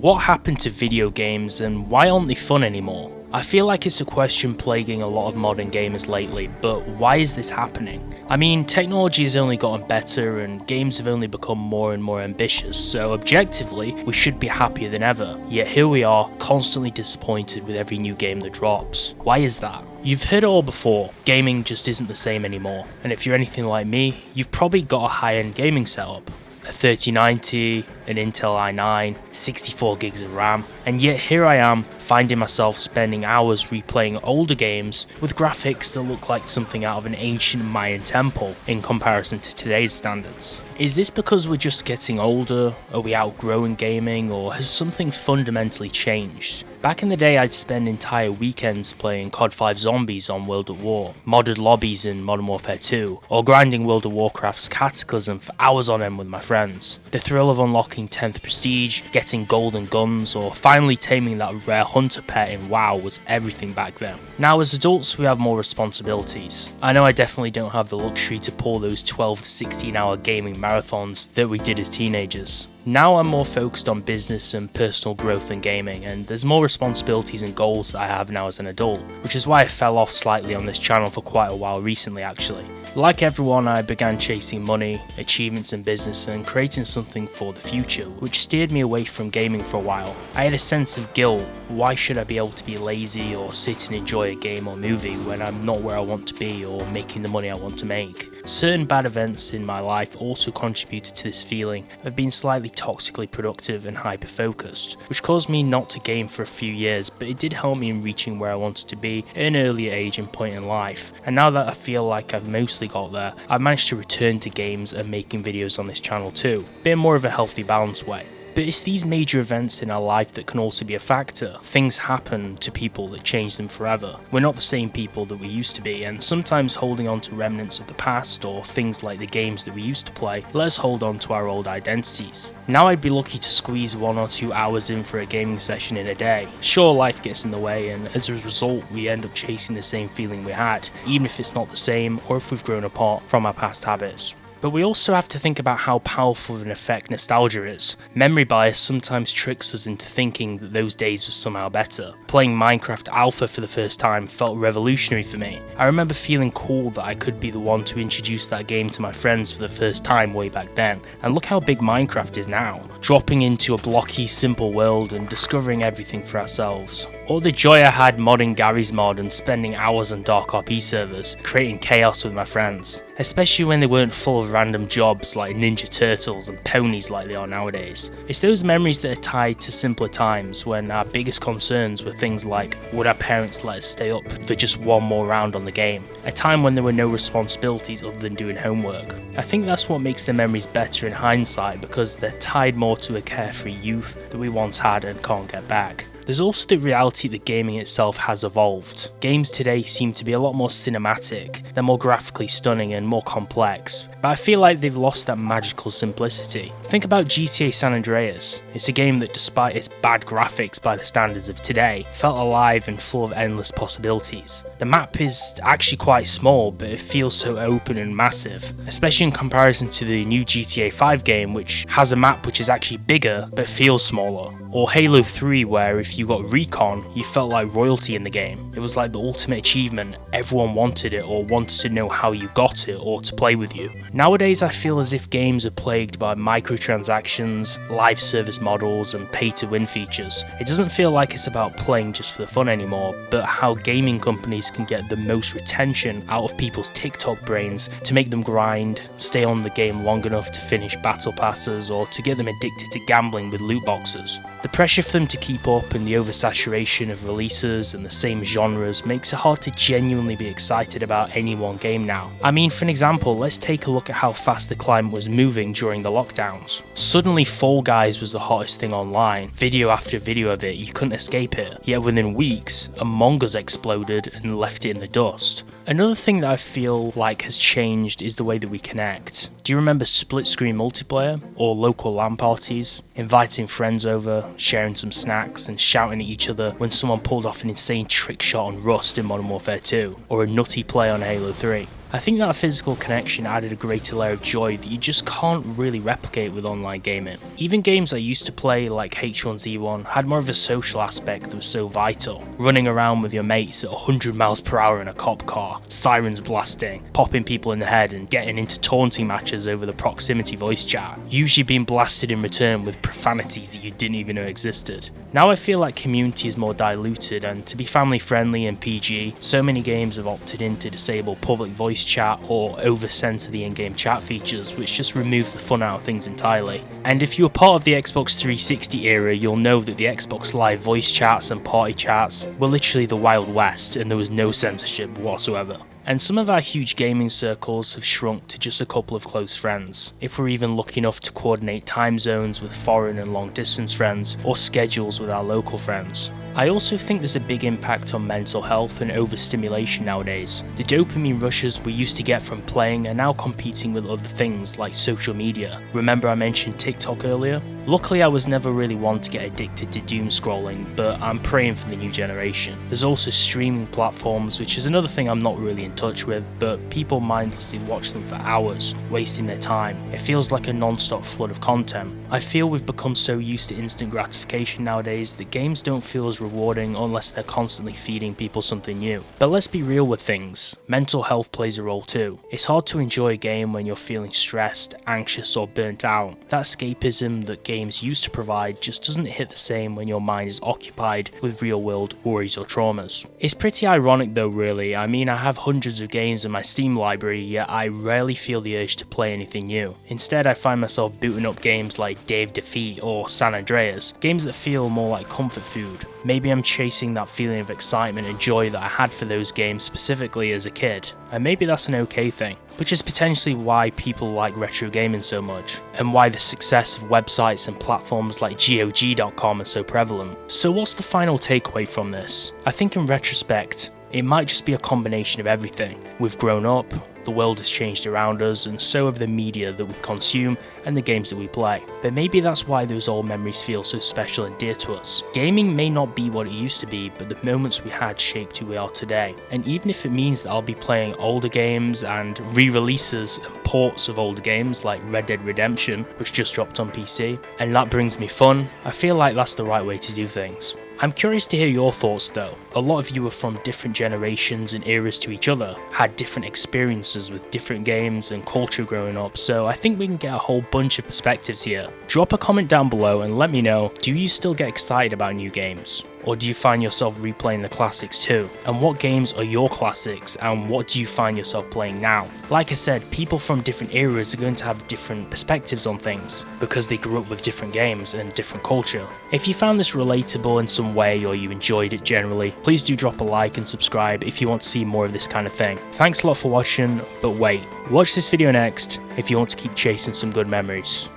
What happened to video games and why aren't they fun anymore? I feel like it's a question plaguing a lot of modern gamers lately, but why is this happening? I mean, technology has only gotten better and games have only become more and more ambitious, so objectively, we should be happier than ever. Yet here we are, constantly disappointed with every new game that drops. Why is that? You've heard it all before, gaming just isn't the same anymore, and if you're anything like me, you've probably got a high-end gaming setup. A 3090, an Intel i9, 64 gigs of RAM, and yet here I am finding myself spending hours replaying older games with graphics that look like something out of an ancient Mayan temple in comparison to today's standards. Is this because we're just getting older, are we outgrowing gaming, or has something fundamentally changed? Back in the day, I'd spend entire weekends playing COD 5 Zombies on World at War, modded lobbies in Modern Warfare 2, or grinding World of Warcraft's Cataclysm for hours on end with my friends. The thrill of unlocking 10th Prestige, getting golden guns, or finally taming that rare hunter pet in WoW was everything back then. Now as adults, we have more responsibilities. I know I definitely don't have the luxury to pull those 12 to 16 hour gaming marathons that we did as teenagers. Now I'm more focused on business and personal growth than gaming, and there's more responsibilities and goals that I have now as an adult, which is why I fell off slightly on this channel for quite a while recently actually. Like everyone, I began chasing money, achievements in business and creating something for the future, which steered me away from gaming for a while. I had a sense of guilt. Why should I be able to be lazy or sit and enjoy a game or movie when I'm not where I want to be or making the money I want to make? Certain bad events in my life also contributed to this feeling of being slightly toxically productive and hyper-focused, which caused me not to game for a few years, but it did help me in reaching where I wanted to be at an earlier age and point in life. And now that I feel like I've mostly got there, I've managed to return to games and making videos on this channel too, but in more of a healthy, balanced way. But it's these major events in our life that can also be a factor. Things happen to people that change them forever. We're not the same people that we used to be, and sometimes holding on to remnants of the past or things like the games that we used to play let us hold on to our old identities. Now I'd be lucky to squeeze 1 or 2 hours in for a gaming session in a day. Sure, life gets in the way, and as a result we end up chasing the same feeling we had, even if it's not the same or if we've grown apart from our past habits. But we also have to think about how powerful of an effect nostalgia is. Memory bias sometimes tricks us into thinking that those days were somehow better. Playing Minecraft Alpha for the first time felt revolutionary for me. I remember feeling cool that I could be the one to introduce that game to my friends for the first time way back then. And look how big Minecraft is now. Dropping into a blocky, simple world and discovering everything for ourselves. Or the joy I had modding Gary's mod and spending hours on Dark RP servers, creating chaos with my friends. Especially when they weren't full of random jobs like Ninja Turtles and ponies like they are nowadays. It's those memories that are tied to simpler times when our biggest concerns were things like, would our parents let us stay up for just one more round on the game? A time when there were no responsibilities other than doing homework. I think that's what makes the memories better in hindsight, because they're tied more to a carefree youth that we once had and can't get back. There's also the reality that gaming itself has evolved. Games today seem to be a lot more cinematic, they're more graphically stunning and more complex, but I feel like they've lost that magical simplicity. Think about GTA San Andreas. It's a game that, despite its bad graphics by the standards of today, felt alive and full of endless possibilities. The map is actually quite small, but it feels so open and massive, especially in comparison to the new GTA 5 game, which has a map which is actually bigger but feels smaller. Or Halo 3, where if you got recon, you felt like royalty in the game. It was like the ultimate achievement. Everyone wanted it or wanted to know how you got it or to play with you. Nowadays I feel as if games are plagued by microtransactions, live service models and pay to win features. It doesn't feel like it's about playing just for the fun anymore, but how gaming companies can get the most retention out of people's TikTok brains to make them grind, stay on the game long enough to finish battle passes or to get them addicted to gambling with loot boxes. The pressure for them to keep up and the oversaturation of releases and the same genres makes it hard to genuinely be excited about any one game now. I mean, for an example, let's take a look at how fast the climate was moving during the lockdowns. Suddenly Fall Guys was the hottest thing online, video after video of it, you couldn't escape it. Yet within weeks, Among Us exploded and left it in the dust. Another thing that I feel like has changed is the way that we connect. Do you remember split screen multiplayer or local LAN parties? Inviting friends over, sharing some snacks and shouting at each other when someone pulled off an insane trick shot on Rust in Modern Warfare 2 or a nutty play on Halo 3. I think that physical connection added a greater layer of joy that you just can't really replicate with online gaming. Even games I used to play like H1Z1 had more of a social aspect that was so vital. Running around with your mates at 100 miles per hour in a cop car, sirens blasting, popping people in the head and getting into taunting matches over the proximity voice chat, usually being blasted in return with profanities that you didn't even know existed. Now I feel like community is more diluted, and to be family friendly and PG, so many games have opted in to disable public voice chat or over-censor the in-game chat features, which just removes the fun out of things entirely. And if you were part of the Xbox 360 era, you'll know that the Xbox Live voice chats and party chats were literally the Wild West, and there was no censorship whatsoever. And some of our huge gaming circles have shrunk to just a couple of close friends, if we're even lucky enough to coordinate time zones with foreign and long distance friends, or schedules with our local friends. I also think there's a big impact on mental health and overstimulation nowadays. The dopamine rushes we used to get from playing are now competing with other things like social media. Remember I mentioned TikTok earlier? Luckily I was never really one to get addicted to doom scrolling, but I'm praying for the new generation. There's also streaming platforms, which is another thing I'm not really in touch with, but people mindlessly watch them for hours, wasting their time. It feels like a non-stop flood of content. I feel we've become so used to instant gratification nowadays that games don't feel as rewarding unless they're constantly feeding people something new. But let's be real with things, mental health plays a role too. It's hard to enjoy a game when you're feeling stressed, anxious or burnt out. That escapism that games used to provide just doesn't hit the same when your mind is occupied with real world worries or traumas. It's pretty ironic though really, I mean I have hundreds of games in my Steam library, yet I rarely feel the urge to play anything new. Instead I find myself booting up games like Dave Defeat or San Andreas, games that feel more like comfort food. Maybe I'm chasing that feeling of excitement and joy that I had for those games specifically as a kid, and maybe that's an okay thing, which is potentially why people like retro gaming so much, and why the success of websites and platforms like GOG.com are so prevalent. So what's the final takeaway from this? I think in retrospect, it might just be a combination of everything. We've grown up, the world has changed around us, and so have the media that we consume and the games that we play. But maybe that's why those old memories feel so special and dear to us. Gaming may not be what it used to be, but the moments we had shaped who we are today. And even if it means that I'll be playing older games and re-releases and ports of older games like Red Dead Redemption, which just dropped on PC, and that brings me fun, I feel like that's the right way to do things. I'm curious to hear your thoughts though. A lot of you are from different generations and eras to each other, had different experiences with different games and culture growing up, so I think we can get a whole bunch of perspectives here. Drop a comment down below and let me know, do you still get excited about new games? Or do you find yourself replaying the classics too? And what games are your classics and what do you find yourself playing now? Like I said, people from different eras are going to have different perspectives on things because they grew up with different games and different culture. If you found this relatable in some way or you enjoyed it generally, please do drop a like and subscribe if you want to see more of this kind of thing. Thanks a lot for watching, but wait, watch this video next if you want to keep chasing some good memories.